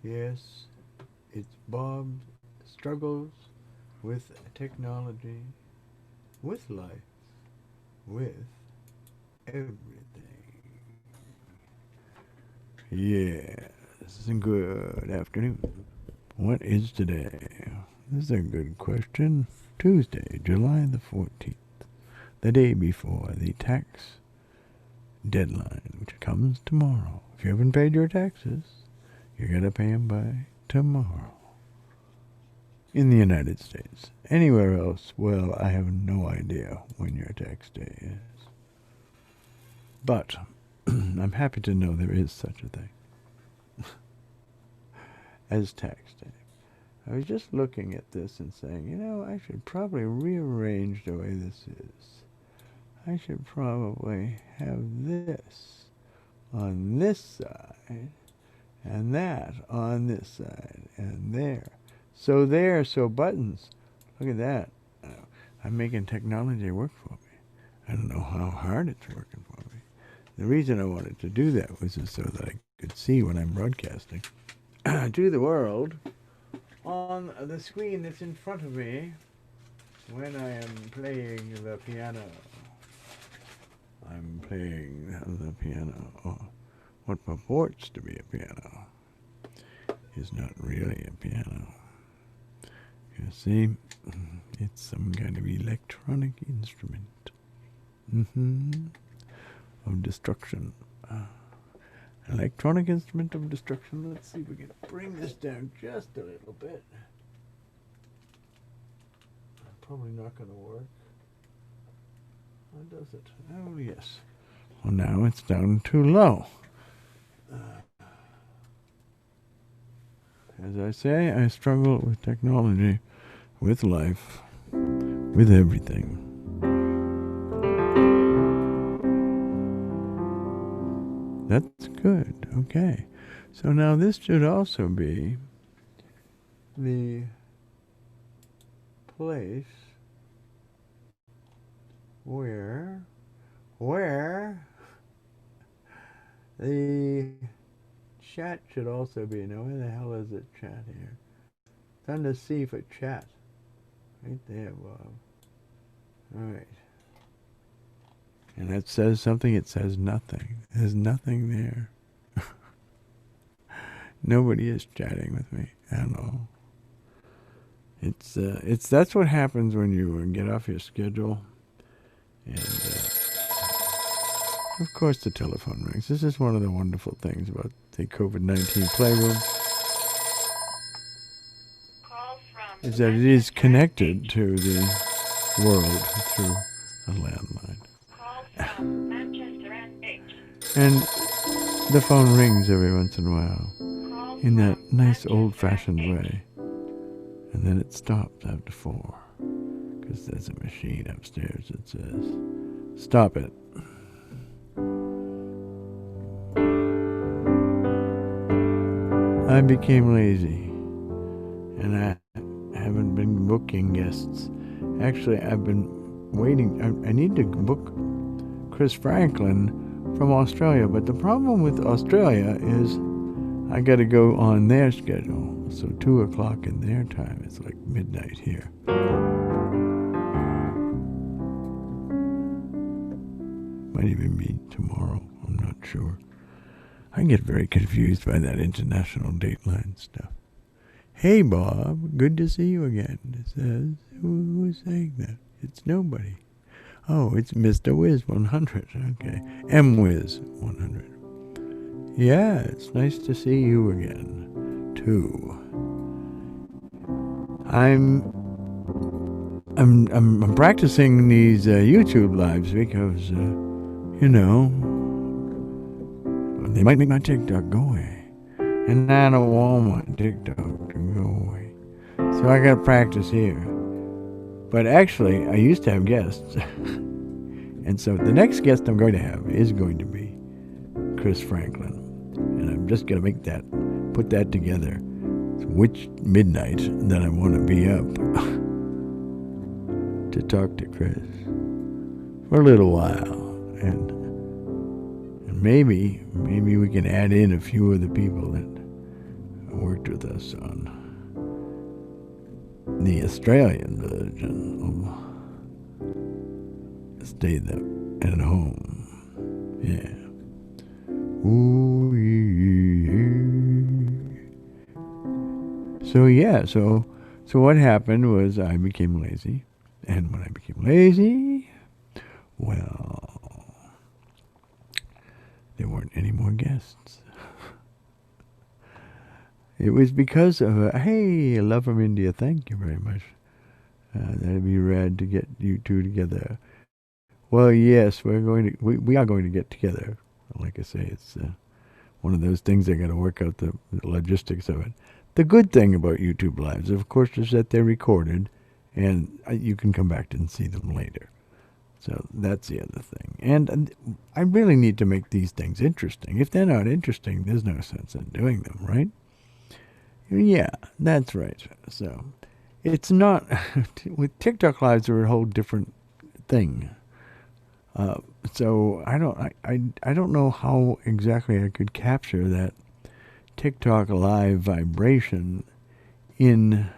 Yes, it's Bob's struggles with technology, with life, with everything. Yes, good afternoon. What is today? This is a good question. Tuesday, July the 14th, the day before the tax deadline, which comes tomorrow. If you haven't paid your taxes, you're going to pay them by tomorrow. In the United States. Anywhere else, well, I have no idea when your tax day is. But I'm happy to know there is such a thing as tax day. I was just looking at this and saying, I should probably rearrange the way this is. I should probably have this on this side and that on this side and there. So buttons. Look at that. I'm making technology work for me. I don't know how hard it's working for me. The reason I wanted to do that was so that I could see when I'm broadcasting to the world on the screen that's in front of me when I am playing the piano. I'm playing the piano. Oh, what purports to be a piano is not really a piano. You see, it's some kind of electronic instrument. Of destruction. Electronic instrument of destruction. Let's see if we can bring this down just a little bit. Probably not going to work. How does it? Oh, yes. Well, now it's down too low. As I say, I struggle with technology, with life, with everything. That's good. Okay. So now this should also be the place where the chat should also be. Now, where the hell is it, chat here? It's on the C for chat. Right there, Bob. All right. And that says something. It says nothing. There's nothing there. Nobody is chatting with me at all. It's that's what happens when you get off your schedule. And of course the telephone rings. This is one of the wonderful things about the COVID-19 Playroom. Is that it is connected to the world through a landline. And the phone rings every once in a while in that nice old-fashioned way. And then it stops after 4. Because there's a machine upstairs that says, stop it. I became lazy. And I haven't been booking guests. Actually, I've been waiting. I need to book Chris Franklin from Australia. But the problem with Australia is I got to go on their schedule. So 2 o'clock in their time. It's like midnight here. Might even be tomorrow. I'm not sure. I get very confused by that international dateline stuff. Hey, Bob. Good to see you again. It says, who's saying that? It's nobody. Oh, it's Mr. Wiz 100. Okay. M-Wiz 100. Yeah, it's nice to see you again, too. I'm practicing these YouTube lives because, they might make my TikTok go away. And I don't want my TikTok to go away. So I gotta practice here. But actually, I used to have guests. And so the next guest I'm going to have is going to be Chris Franklin. And I'm just gonna put that together. Which midnight that I want to be up to talk to Chris for a little while. And maybe we can add in a few of the people that worked with us on the Australian version of Stay at Home. Yeah. Ooh, yeah. So yeah, so what happened was I became lazy, and when I became lazy, well, there weren't any more guests. It was because of hey, love from India. Thank you very much. That'd be rad to get you two together. Well, yes, we are going to get together. Like I say, it's one of those things I got to work out the logistics of it. The good thing about YouTube Lives, of course, is that they're recorded, and you can come back and see them later. So that's the other thing. And I really need to make these things interesting. If they're not interesting, there's no sense in doing them, right? Yeah, that's right. So it's not with TikTok Lives, they're a whole different thing. So I don't know how exactly I could capture that TikTok Live vibration in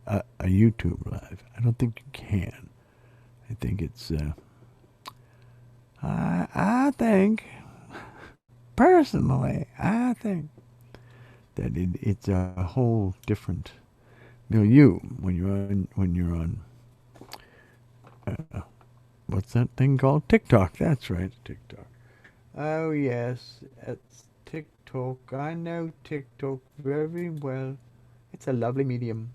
a YouTube Live. I don't think you can. I think it's I think personally I think that it's a whole different milieu when you're on what's that thing called? TikTok. That's right, TikTok. Oh yes, it's TikTok. I know TikTok very well. It's a lovely medium.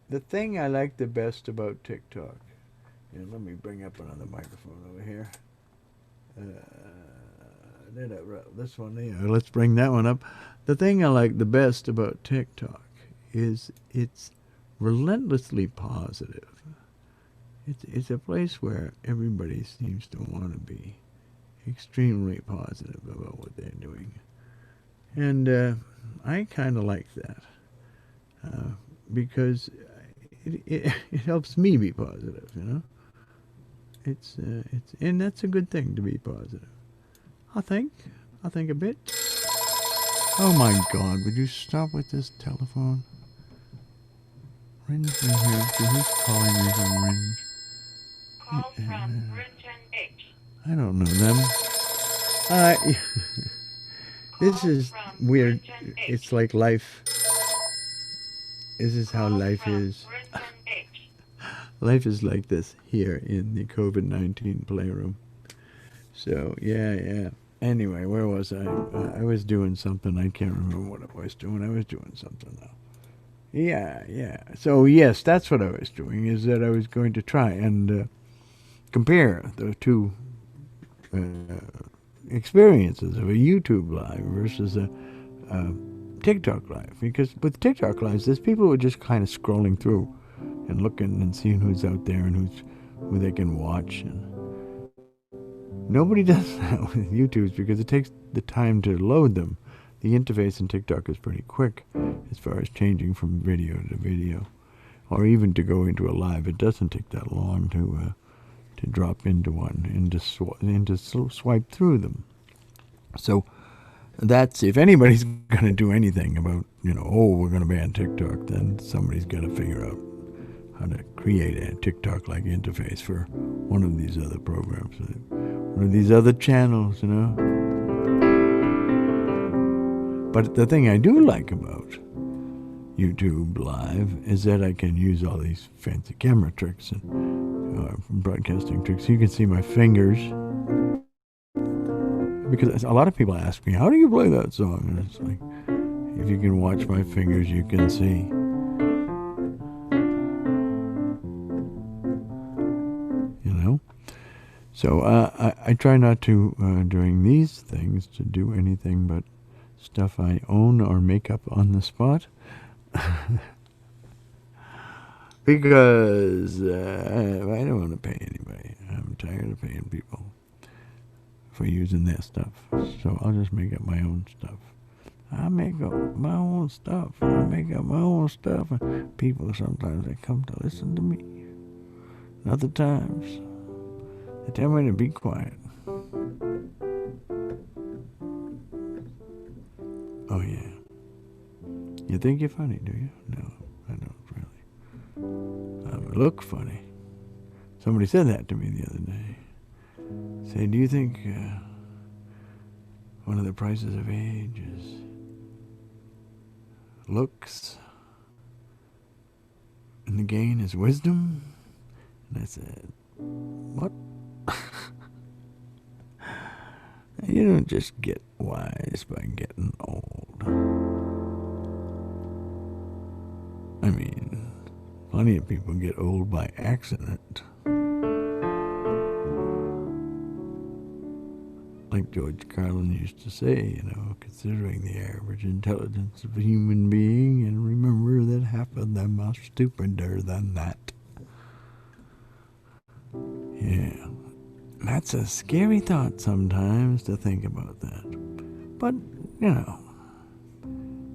The thing I like the best about TikTok. Yeah, let me bring up another microphone over here. This one there. Let's bring that one up. The thing I like the best about TikTok is it's relentlessly positive. It's a place where everybody seems to want to be extremely positive about what they're doing. And I kind of like that because it helps me be positive, you know? And that's a good thing to be positive. I think a bit. Oh my God! Would you stop with this telephone? Ringe in here. Who's calling me from Ringe? Call from Ringe and H. I don't know them. This is weird. It's like life. This is how life is. Life is like this here in the COVID-19 playroom. So, yeah. Anyway, where was I? I was doing something. I can't remember what I was doing. I was doing something, though. Yeah. So, yes, that's what I was doing, is that I was going to try and compare the two experiences of a YouTube Live versus a TikTok Live. Because with TikTok Lives, there's people who are just kind of scrolling through and looking and seeing who's out there and who they can watch. And nobody does that with YouTubes because it takes the time to load them. The interface in TikTok is pretty quick as far as changing from video to video, or even to go into a live. It doesn't take that long to drop into one and to swipe through them. So that's, if anybody's going to do anything about, we're going to ban TikTok, then somebody's got to figure out how to create a TikTok-like interface for one of these other programs, one of these other channels, But the thing I do like about YouTube Live is that I can use all these fancy camera tricks and broadcasting tricks. You can see my fingers. Because a lot of people ask me, how do you play that song? And it's like, if you can watch my fingers, you can see. So I try not to, during these things, to do anything but stuff I own or make up on the spot. Because I don't want to pay anybody. I'm tired of paying people for using their stuff. So I'll just make up my own stuff. I make up my own stuff. And people sometimes, they come to listen to me. And other times, they tell me to be quiet. Oh yeah. You think you're funny, do you? No, I don't really. I look funny. Somebody said that to me the other day. Say, do you think one of the prices of age is looks and the gain is wisdom? And I said, what? You don't just get wise by getting old. I mean, plenty of people get old by accident. Like George Carlin used to say, considering the average intelligence of a human being, and remember that half of them are stupider than that. Yeah, that's a scary thought sometimes to think about that. But,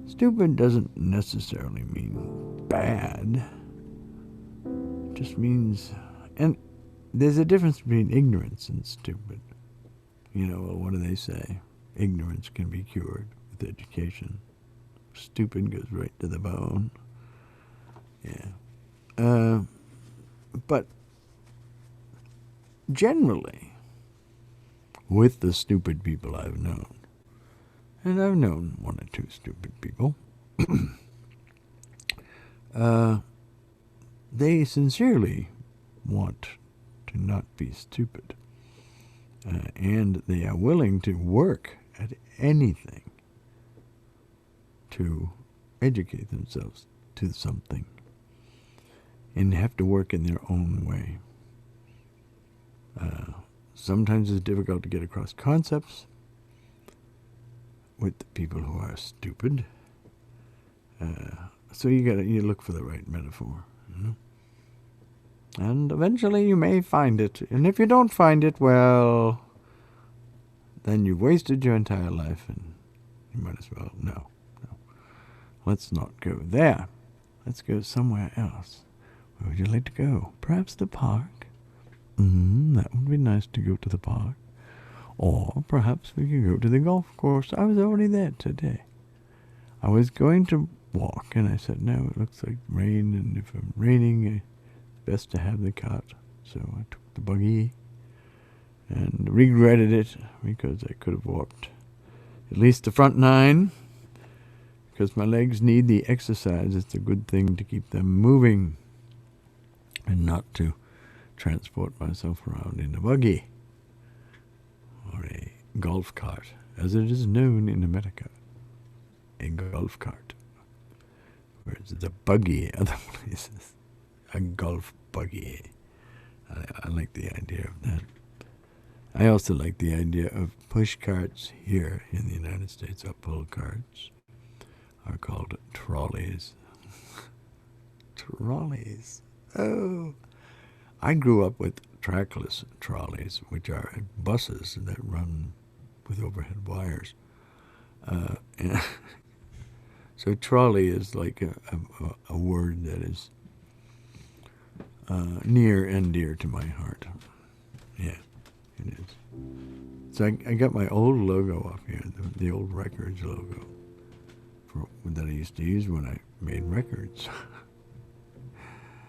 stupid doesn't necessarily mean bad. It just means, and there's a difference between ignorance and stupid. What do they say? Ignorance can be cured with education. Stupid goes right to the bone. Yeah. But generally, with the stupid people I've known, and I've known one or two stupid people, they sincerely want to not be stupid. And they are willing to work at anything to educate themselves to something and have to work in their own way. Sometimes it's difficult to get across concepts with the people who are stupid. So you look for the right metaphor. And eventually you may find it. And if you don't find it, well, then you've wasted your entire life, and you might as well, no. Let's not go there. Let's go somewhere else. Where would you like to go? Perhaps the park? That would be nice to go to the park. Or perhaps we could go to the golf course. I was already there today. I was going to walk, and I said, no, it looks like rain, and if I'm raining, best to have the cart. So I took the buggy and regretted it because I could have walked at least the front 9 because my legs need the exercise. It's a good thing to keep them moving and not to transport myself around in a buggy or a golf cart, as it is known in America. A golf cart. Whereas it's a buggy other places. A golf buggy. I like the idea of that. I also like the idea of push carts here in the United States. Pull carts are called trolleys. Trolleys. Oh. I grew up with trackless trolleys, which are buses that run with overhead wires. So trolley is like a word that is near and dear to my heart. Yeah, it is. So I got my old logo up here, the old records logo that I used to use when I made records.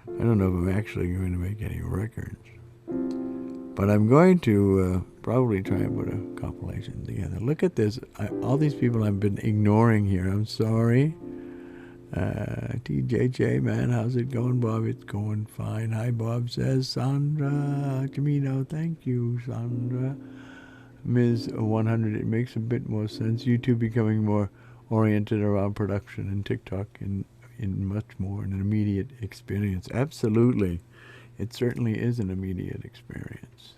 I don't know if I'm actually going to make any records, but I'm going to probably try and put a compilation together. Look at this. All these people I've been ignoring here. I'm sorry. TJJ, man, how's it going, Bob? It's going fine. Hi, Bob says. Sandra Camino, thank you, Sandra. Ms. 100, it makes a bit more sense. YouTube becoming more oriented around production, and TikTok in much more an immediate experience. Absolutely. It certainly is an immediate experience.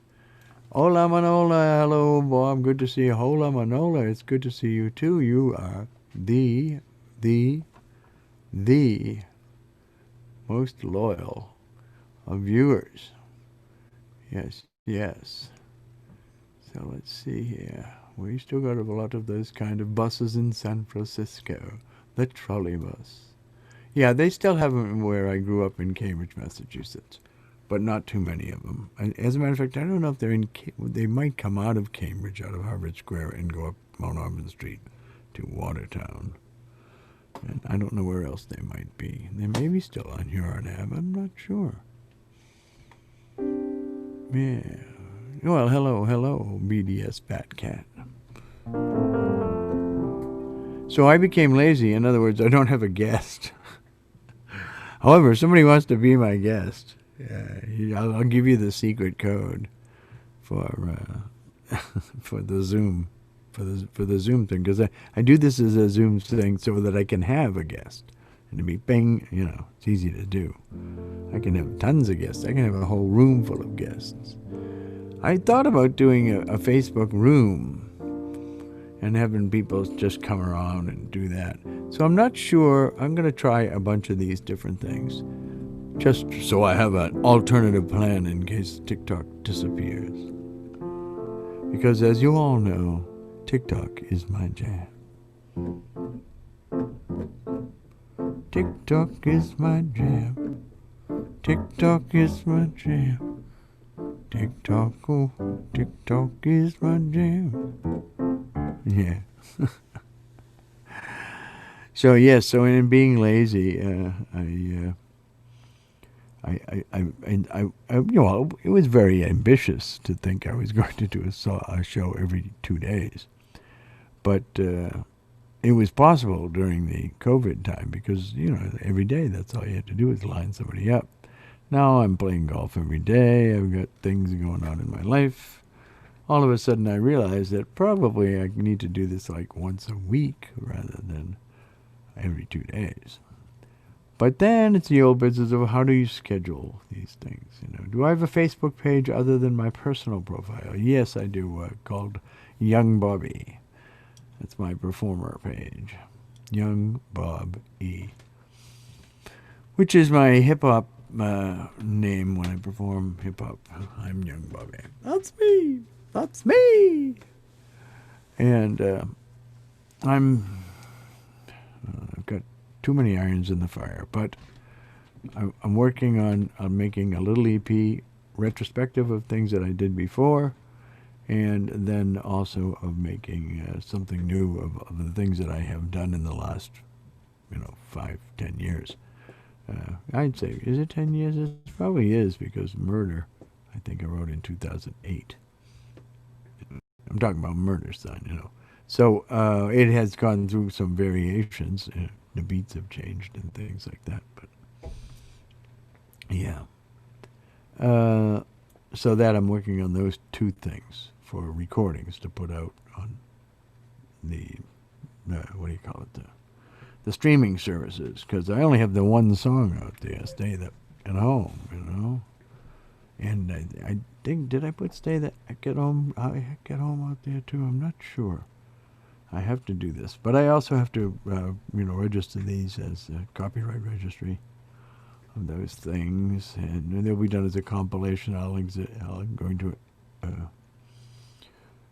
Hola, Manola. Hello, Bob. Good to see you. Hola, Manola. It's good to see you, too. You are the most loyal of viewers. Yes. So let's see here. We still got a lot of those kind of buses in San Francisco. The trolley bus. Yeah, they still have them where I grew up in Cambridge, Massachusetts, but not too many of them. As a matter of fact, I don't know if they're in. They might come out of Cambridge, out of Harvard Square, and go up Mount Auburn Street to Watertown. And I don't know where else they might be. They may be still on Huron Ave. I'm not sure. Yeah. Well, hello, BDS Fat Cat. So I became lazy. In other words, I don't have a guest. However, if somebody wants to be my guest, I'll give you the secret code for for the Zoom, for the Zoom thing, because I do this as a Zoom thing so that I can have a guest, and to be bing, it's easy to do. I can have tons of guests. I can have a whole room full of guests. I thought about doing a Facebook room and having people just come around and do that. So I'm not sure. I'm going to try a bunch of these different things, just so I have an alternative plan in case TikTok disappears. Because as you all know, TikTok is my jam. TikTok is my jam. TikTok is my jam. TikTok, oh, TikTok is my jam. Yeah. So yes, so in being lazy, it was very ambitious to think I was going to do a show every 2 days, but it was possible during the COVID time because every day that's all you had to do is line somebody up. Now I'm playing golf every day. I've got things going on in my life. All of a sudden I realized that probably I need to do this like once a week rather than every 2 days. But then it's the old business of how do you schedule these things? Do I have a Facebook page other than my personal profile? Yes, I do, called Young Bobby. That's my performer page. Young Bob E. Which is my hip-hop name when I perform hip-hop. I'm Young Bobby. That's me. That's me. And I've got too many irons in the fire, but I'm working on making a little EP retrospective of things that I did before, and then also of making something new of the things that I have done in the last 5-10 years. I'd say, is it 10 years? It probably is, because Murder, I think I wrote in 2008. I'm talking about Murder, son, So it has gone through some variations. The beats have changed and things like that. But yeah. So that I'm working on those two things for recordings to put out on the, what do you call it, the streaming services, because I only have the one song out there, Stay at Home, And I think, did I put Stay That Get Home out there too? I'm not sure. I have to do this, but I also have to, register these as a copyright registry of those things, and they'll be done as a compilation. I'm going to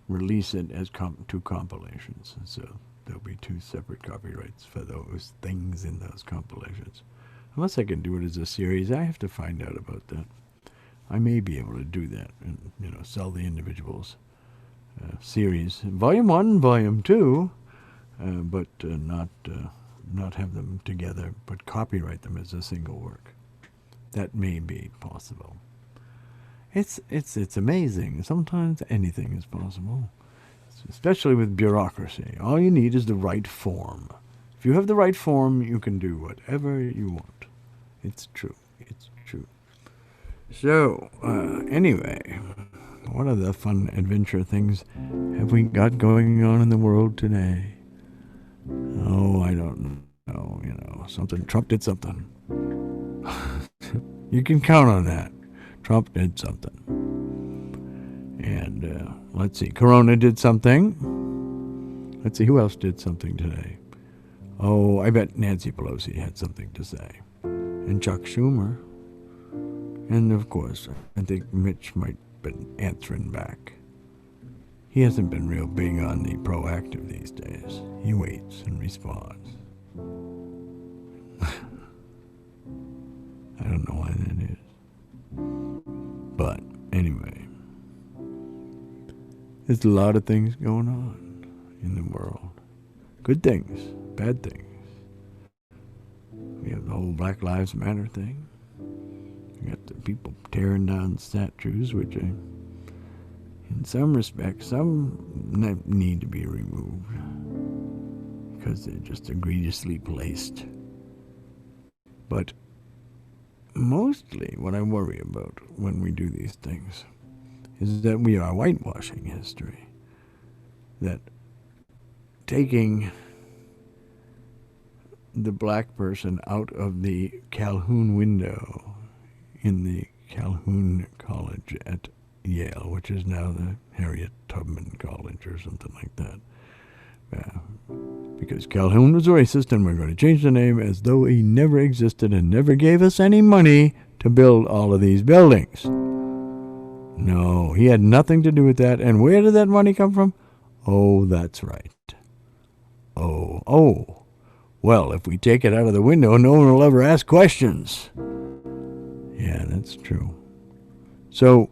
release it as two compilations, so there'll be two separate copyrights for those things in those compilations. Unless I can do it as a series, I have to find out about that. I may be able to do that and sell the individuals. Series, Volume 1, Volume 2, but not have them together, but copyright them as a single work. That may be possible. It's amazing. Sometimes anything is possible, especially with bureaucracy. All you need is the right form. If you have the right form, you can do whatever you want. It's true. It's true. So, anyway, what other fun adventure things have we got going on in the world today? Oh, I don't know. Trump did something. You can count on that. Trump did something. And let's see, Corona did something. Let's see, who else did something today? Oh, I bet Nancy Pelosi had something to say. And Chuck Schumer. And of course, I think Mitch might have been answering back. He hasn't been real big on the proactive these days. He waits and responds. I don't know why that is. But anyway, there's a lot of things going on in the world. Good things, bad things. We have the whole Black Lives Matter thing. We got the people tearing down statues, which in some respects, some need to be removed because they're just egregiously placed. But mostly what I worry about when we do these things is that we are whitewashing history. That taking the black person out of the Calhoun window in the Calhoun College at Yale, which is now the Harriet Tubman College or something like that. Because Calhoun was a racist, and we're going to change the name as though he never existed and never gave us any money to build all of these buildings. No, he had nothing to do with that. And where did that money come from? Oh, that's right. Oh. Well, if we take it out of the window, no one will ever ask questions. Yeah, that's true. So,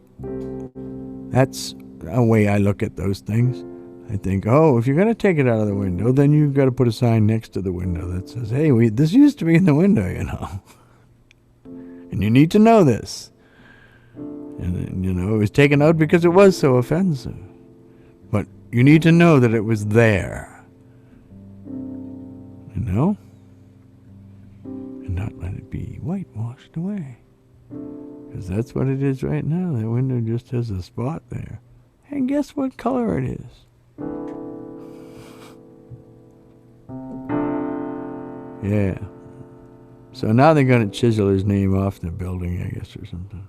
that's a way I look at those things. I think, if you're going to take it out of the window, then you've got to put a sign next to the window that says, hey, this used to be in the window, you know. And you need to know this. And, it was taken out because it was so offensive. But you need to know that it was there. You know? And not let it be whitewashed away. Because that's what it is right now. That window just has a spot there. And guess what color it is? Yeah. So now they're going to chisel his name off the building, I guess, or something.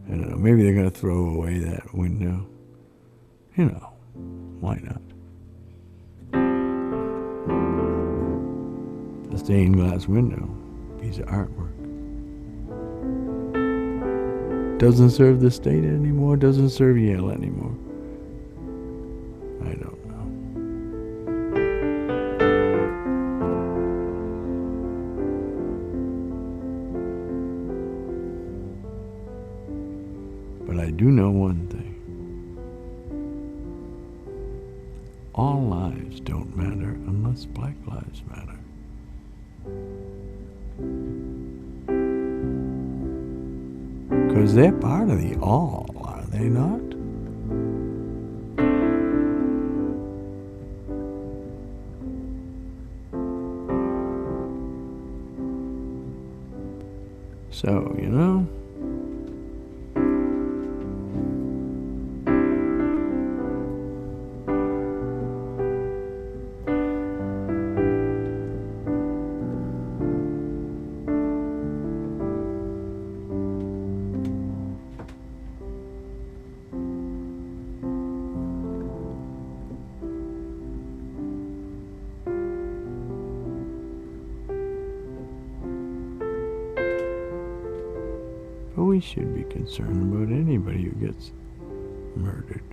I don't know. Maybe they're going to throw away that window. Why not? A stained glass window. Piece of artwork. Doesn't serve the state anymore. Doesn't serve Yale anymore. I don't know. But I do know one thing. All lives don't matter unless Black lives matter. Because they're part of the all, are they not? So, but we should be concerned about anybody who gets murdered.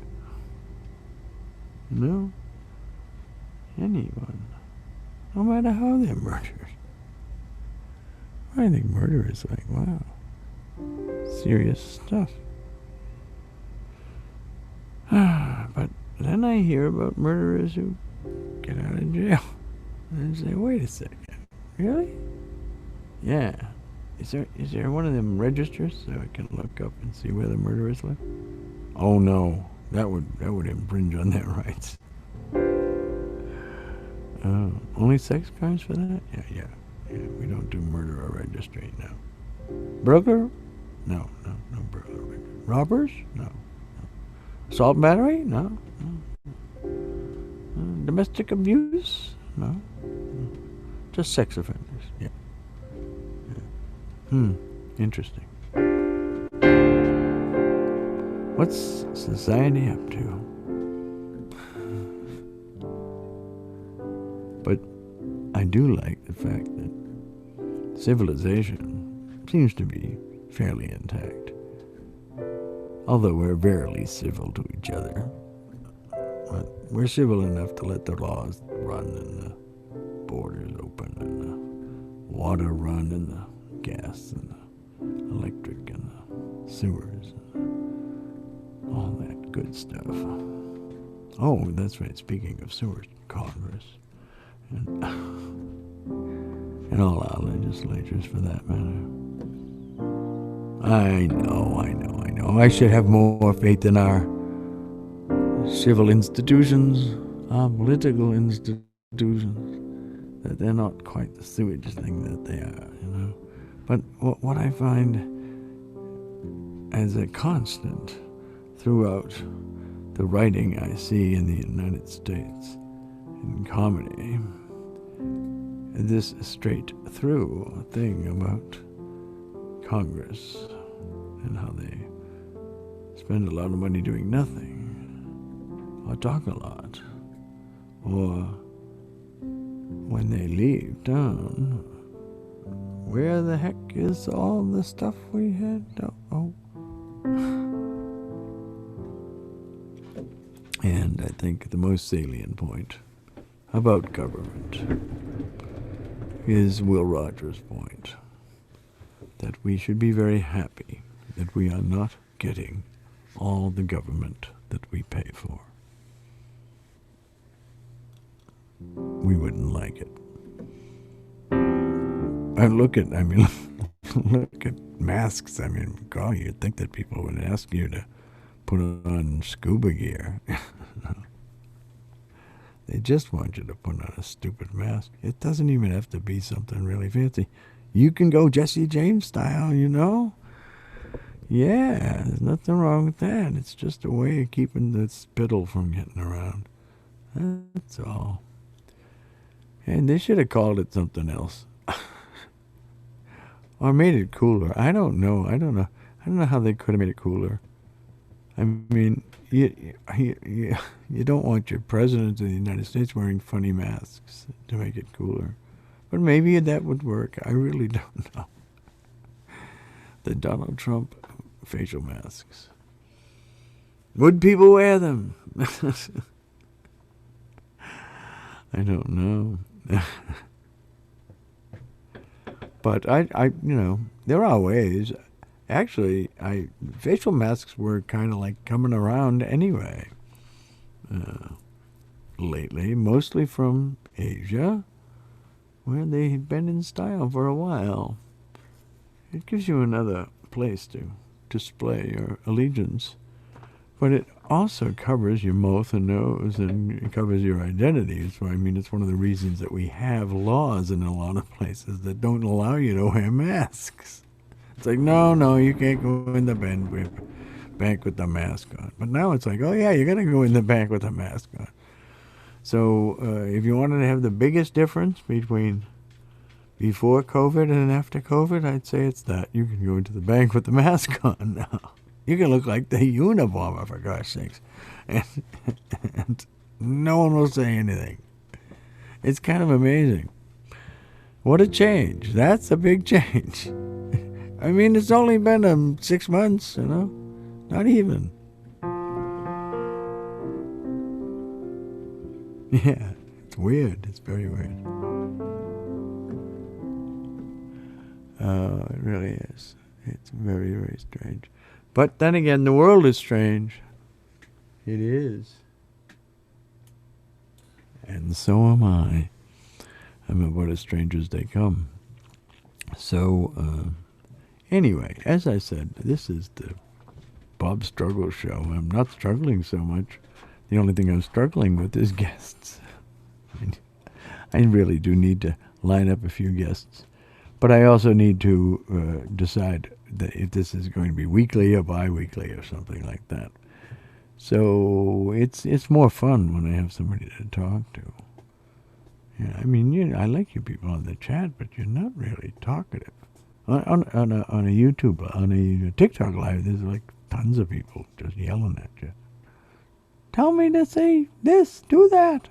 Anyone. No matter how they're murdered. I think murder is like, wow, serious stuff. But then I hear about murderers who get out of jail. And I say, wait a second. Really? Yeah. Is there one of them registers so I can look up and see where the murderers live? Oh no, that would infringe on their rights. Only sex crimes for that? Yeah. We don't do murderer registry, no. Burglar? No burglar registry. Robbers? No. Assault and battery? No. Domestic abuse? No. Just sex offenders, yeah. Interesting. What's society up to? But I do like the fact that civilization seems to be fairly intact. Although we're rarely civil to each other. But we're civil enough to let the laws run and the borders open and the water run and the gas and the electric and the sewers and all that good stuff. Oh, that's right. Speaking of sewers, Congress. And and all our legislatures for that matter. I know. I should have more faith in our civil institutions, our political institutions, that they're not quite the sewage thing that they are, you know. But what I find as a constant throughout the writing I see in the United States in comedy, this straight through thing about Congress and how they spend a lot of money doing nothing, or talk a lot, or when they leave town, where the heck is all the stuff we had? Oh. And I think the most salient point about government is Will Rogers' point that we should be very happy that we are not getting all the government that we pay for. We wouldn't like it. Look at masks. I mean, God, you'd think that people would ask you to put on scuba gear. They just want you to put on a stupid mask. It doesn't even have to be something really fancy. You can go Jesse James style, you know? Yeah, there's nothing wrong with that. It's just a way of keeping the spittle from getting around. That's all. And they should have called it something else. Or made it cooler. I don't know how they could have made it cooler. I mean, you don't want your president of the United States wearing funny masks to make it cooler. But maybe that would work. I really don't know. The Donald Trump facial masks. Would people wear them? I don't know. But I there are ways. Actually, facial masks were kind of like coming around anyway. Lately, mostly from Asia, where they had been in style for a while. It gives you another place to display your allegiance. But it also covers your mouth and nose, and it covers your identity. So, I mean, it's one of the reasons that we have laws in a lot of places that don't allow you to wear masks. It's like, no, you can't go in the bank with the mask on. But now it's like, oh yeah, you're going to go in the bank with a mask on. So if you wanted to have the biggest difference between before COVID and after COVID, I'd say it's that. You can go into the bank with the mask on now. You can look like the Unabomber, for gosh sakes. And no one will say anything. It's kind of amazing. What a change. That's a big change. I mean, it's only been 6 months, you know? Not even. Yeah, it's weird. It's very weird. It really is. It's very, very strange. But then again, the world is strange. It is. And so am I. I'm about as strange as they come. So, anyway, as I said, this is the Bob Struggle Show. I'm not struggling so much. The only thing I'm struggling with is guests. I really do need to line up a few guests. But I also need to decide that if this is going to be weekly or bi-weekly or something like that. So it's more fun when I have somebody to talk to. Yeah, I mean, I like you people on the chat, but you're not really talkative. On a YouTube, on a TikTok live, there's like tons of people just yelling at you. Tell me to say this, do that.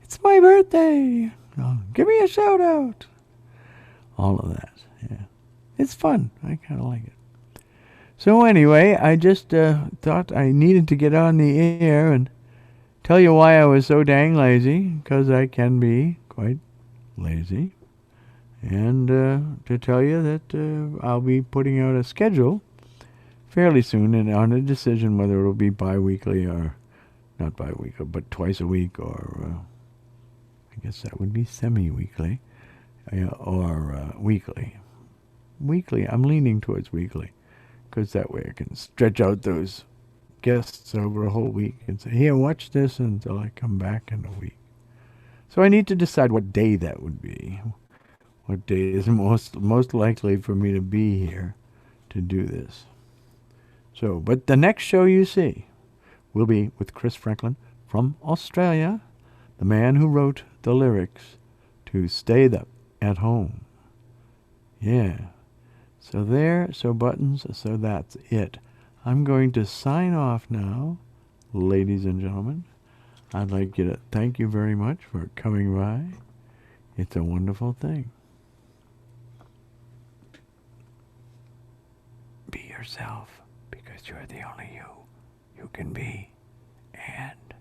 It's my birthday. Oh, give me a shout out. All of that, yeah. It's fun. I kind of like it. So anyway, I just thought I needed to get on the air and tell you why I was so dang lazy, because I can be quite lazy. And to tell you that I'll be putting out a schedule fairly soon and on a decision whether it'll be bi-weekly or not bi-weekly, but twice a week, or I guess that would be semi-weekly. or weekly. Weekly, I'm leaning towards weekly, because that way I can stretch out those guests over a whole week and say, here, watch this until I come back in a week. So I need to decide what day that would be. What day is most likely for me to be here to do this. So, but the next show you see will be with Chris Franklin from Australia, the man who wrote the lyrics to Stay at Home. Yeah. So there, so buttons, so that's it. I'm going to sign off now, ladies and gentlemen. I'd like you to thank you very much for coming by. It's a wonderful thing. Be yourself, because you're the only you can be. And